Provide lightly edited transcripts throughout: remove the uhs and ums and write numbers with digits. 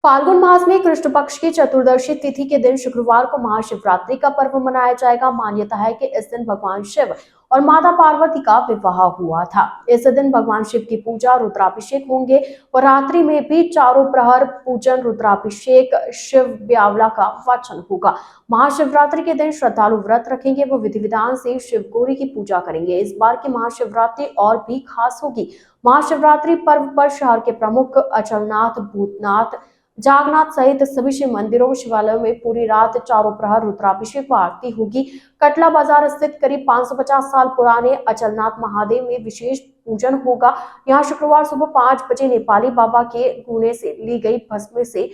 फाल्गुन मास में कृष्ण पक्ष की चतुर्दशी तिथि के दिन शुक्रवार को महाशिवरात्रि का पर्व मनाया जाएगा। मान्यता है कि इस दिन भगवान शिव और माता पार्वती का विवाह हुआ था। इस दिन भगवान शिव की पूजा रुद्राभिषेक होंगे और रात्रि में भी चारों प्रहर पूजन रुद्राभिषेक शिव ब्यावला का वाचन होगा। महाशिवरात्रि के दिन श्रद्धालु व्रत रखेंगे, वो विधि विधान से शिव गौरी की पूजा करेंगे। इस बार की महाशिवरात्रि और भी खास होगी। महाशिवरात्रि पर्व पर शहर के प्रमुख अचलनाथ, भूतनाथ, जागनाथ सहित सभी शिव मंदिरों शिवालयों में पूरी रात चारों प्रहर रुद्राभिषेक व आरती होगी। कटला बाजार स्थित करीब 550 साल पुराने अचलनाथ महादेव में विशेष पूजन होगा। यहाँ शुक्रवार सुबह 5 बजे नेपाली बाबा के कुएं से ली गई भस्म से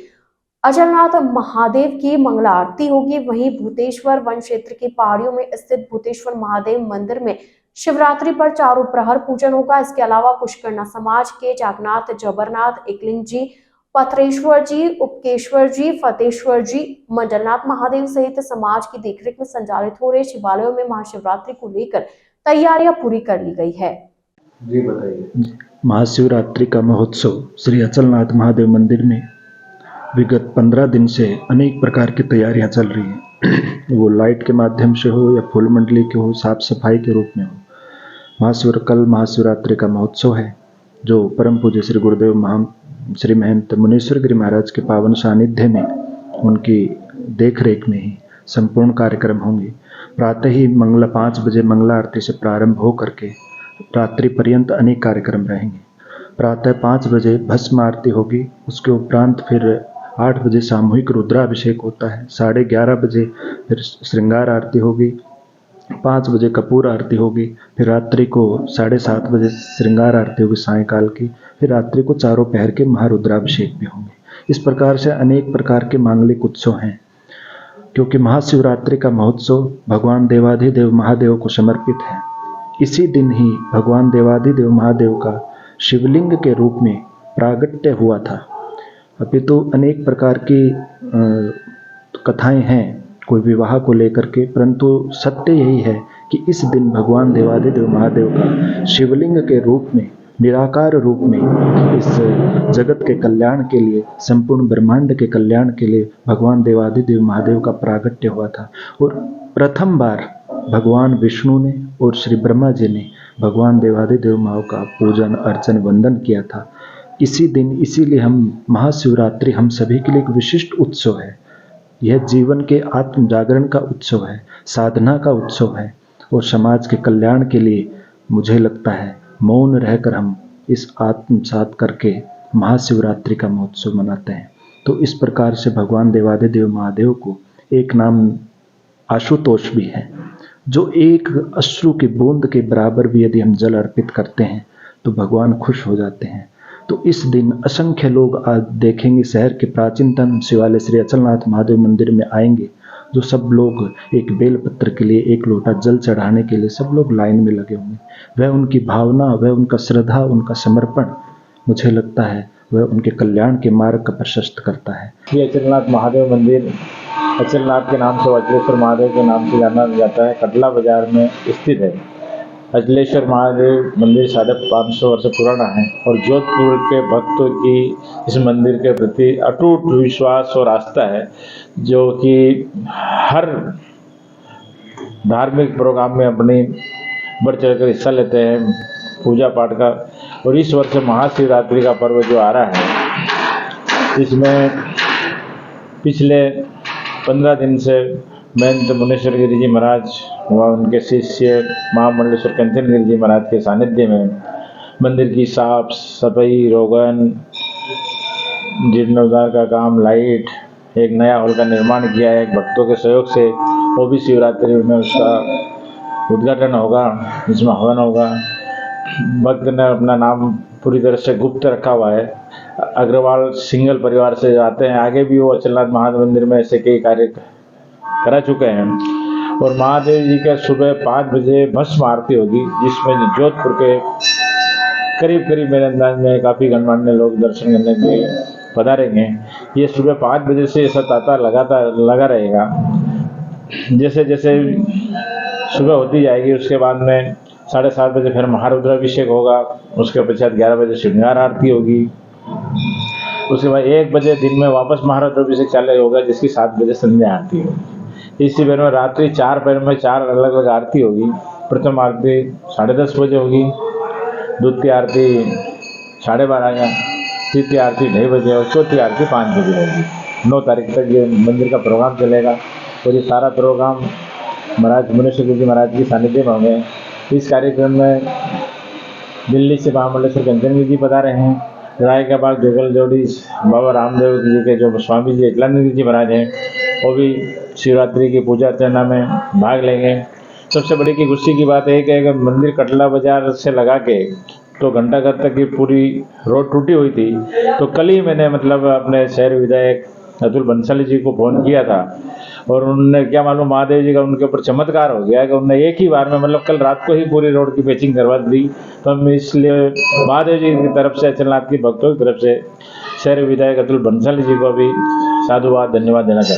अचलनाथ महादेव की मंगला आरती होगी। वहीं भूतेश्वर वन क्षेत्र की पहाड़ियों में स्थित भूतेश्वर महादेव मंदिर में शिवरात्रि पर चारों प्रहर पूजन होगा। इसके अलावा पुष्करना समाज के जागनाथ, जबरनाथ, एकलिंग जी, पथरेश्वर जी, उपकेश्वर जी, फतेश्वर जी, मंडलनाथ महादेव सहित समाज की देखरेख में संचालित हो रहे शिवालयों में महाशिवरात्रि को लेकर तैयारियां पूरी कर ली गई है। जी बताइए। महाशिवरात्रि का महोत्सव श्री अचलनाथ महादेव मंदिर में विगत 15 दिन से अनेक प्रकार की तैयारियां चल रही हैं। वो लाइट के माध्यम से हो या फूल मंडली के हो, साफ सफाई के रूप में हो। कल महाशिवरात्रि का महोत्सव है, जो परम पूज्य श्री गुरुदेव श्री महंत मुनीश्वर गिरी महाराज के पावन सानिध्य में उनकी देखरेख में ही संपूर्ण कार्यक्रम होंगे। प्रातः ही 5 बजे मंगला आरती से प्रारंभ हो करके रात्रि पर्यंत अनेक कार्यक्रम रहेंगे। प्रातः 5 बजे भस्म आरती होगी, उसके उपरांत फिर 8 बजे सामूहिक रुद्राभिषेक होता है। 11:30 बजे फिर श्रृंगार आरती होगी, 5 बजे कपूर आरती होगी, फिर रात्रि को 7:30 बजे श्रृंगार आरती होगी सायंकाल की, फिर रात्रि को चारों पहर के महारुद्राभिषेक भी होंगे। इस प्रकार से अनेक प्रकार के मांगलिक उत्सव हैं। क्योंकि महाशिवरात्रि का महोत्सव भगवान देवाधिदेव महादेव को समर्पित है। इसी दिन ही भगवान देवाधिदेव महादेव का शिवलिंग के रूप में प्रागट्य हुआ था। अभी तो अनेक प्रकार की कथाएं हैं कोई विवाह को लेकर के, परंतु सत्य यही है कि इस दिन भगवान देवाधिदेव महादेव का शिवलिंग के रूप में, निराकार रूप में इस जगत के कल्याण के लिए, संपूर्ण ब्रह्मांड के कल्याण के लिए भगवान देवाधिदेव महादेव का प्रागट्य हुआ था। और प्रथम बार भगवान विष्णु ने और श्री ब्रह्मा जी ने भगवान देवाधिदेव महादेव का पूजन अर्चन वंदन किया था इसी दिन। इसीलिए हम महाशिवरात्रि हम सभी के लिए एक विशिष्ट उत्सव है। यह जीवन के आत्म जागरण का उत्सव है, साधना का उत्सव है, और समाज के कल्याण के लिए मुझे लगता है मौन रहकर हम इस आत्मसात करके महाशिवरात्रि का महोत्सव मनाते हैं। तो इस प्रकार से भगवान देवाधिदेव महादेव को एक नाम आशुतोष भी है, जो एक अश्रु की बूंद के बराबर भी यदि हम जल अर्पित करते हैं तो भगवान खुश हो जाते हैं। तो इस दिन असंख्य लोग आज देखेंगे, शहर के प्राचीनतम शिवालय श्री अचलनाथ महादेव मंदिर में आएंगे, जो सब लोग एक बेलपत्र के लिए, एक लोटा जल चढ़ाने के लिए सब लोग लाइन में लगे होंगे। वह उनकी भावना, वह उनका श्रद्धा, उनका समर्पण, मुझे लगता है वह उनके कल्याण के मार्ग का प्रशस्त करता है। ये अचलनाथ महादेव मंदिर अचलनाथ के नाम से, अचलेश्वर महादेव के नाम से जाना जाता है, कटला बाजार में स्थित है। अचलेश्वर महादेव मंदिर 550 वर्ष पुराना है और जोधपुर के भक्तों की इस मंदिर के प्रति अटूट विश्वास और आस्था है, जो कि हर धार्मिक प्रोग्राम में अपनी बढ़ चढ़ कर हिस्सा लेते हैं, पूजा पाठ का। और इस वर्ष महाशिवरात्रि का पर्व जो आ रहा है, इसमें पिछले 15 दिन से महंत मुनीश्वर गिरी जी महाराज व उनके शिष्य महामंडलेश्वर कंचन गिरी जी महाराज के सानिध्य में मंदिर की साफ सफाई, रोगन, जीर्णोद्धार का काम, लाइट, एक नया हॉल का निर्माण किया है भक्तों के सहयोग से। वो भी शिवरात्रि में उसका उद्घाटन होगा, जिसमें हवन होगा। भक्त ने अपना नाम पूरी तरह से गुप्त रखा हुआ है। अग्रवाल सिंगल परिवार से आते हैं, आगे भी वो अचलनाथ महादेव मंदिर में ऐसे कई कार्य करा चुके हैं। और महादेव जी के सुबह 5 बजे भस्म आरती होगी, जिसमें जोधपुर के करीब मेरे अंदाज में काफ़ी गणमान्य लोग दर्शन करने के लिए पधारेंगे। ये सुबह 5 बजे से ऐसा तांता लगा रहेगा। जैसे जैसे सुबह होती जाएगी, उसके बाद में 7:30 बजे फिर महारुद्राभिषेक होगा। उसके पश्चात 11 बजे श्रृंगार आरती होगी। उसके बाद 1 बजे दिन में वापस महाराज अभिषेक चालू होगा, जिसकी 7 बजे संध्या आरती होगी। इस शिविर में रात्रि 4 पहर में 4 अलग अलग आरती होगी। प्रथम आरती 10:30 बजे होगी, द्वितीय आरती 12:30 या तृतीय आरती 2:30 बजे और चौथी आरती 5 बजे होगी। 9 तारीख तक ये मंदिर का प्रोग्राम चलेगा और ये सारा प्रोग्राम महाराज मुनीश्वर गुरु जी महाराज की सानिध्य में होंगे। इस कार्यक्रम में दिल्ली से महामंडलेश्वर कंचन जी पधारे हैं। राय का बाग जुगल जोड़ी बाबा रामदेव जी के जो स्वामी जी एकलानंद जी महाराज हैं, वो भी शिवरात्रि की पूजा अर्चना में भाग लेंगे। सबसे बड़ी की खुशी की बात है कि अगर मंदिर कटला बाजार से लगा के तो घंटाघर तक की पूरी रोड टूटी हुई थी, तो कल ही मैंने मतलब अपने शहर विधायक अतुल बंसाली जी को फ़ोन किया था और उन्होंने क्या मालूम महादेव जी का उनके ऊपर चमत्कार हो गया कि उन्होंने एक ही बार में मतलब कल रात को ही पूरी रोड की पैचिंग करवा दी। तो हम इसलिए महादेव जी की तरफ से, अचलनाथ की भक्तों की तरफ से शहर विधायक अतुल बंसाली जी को भी साधुवाद धन्यवाद देना चाहते हैं।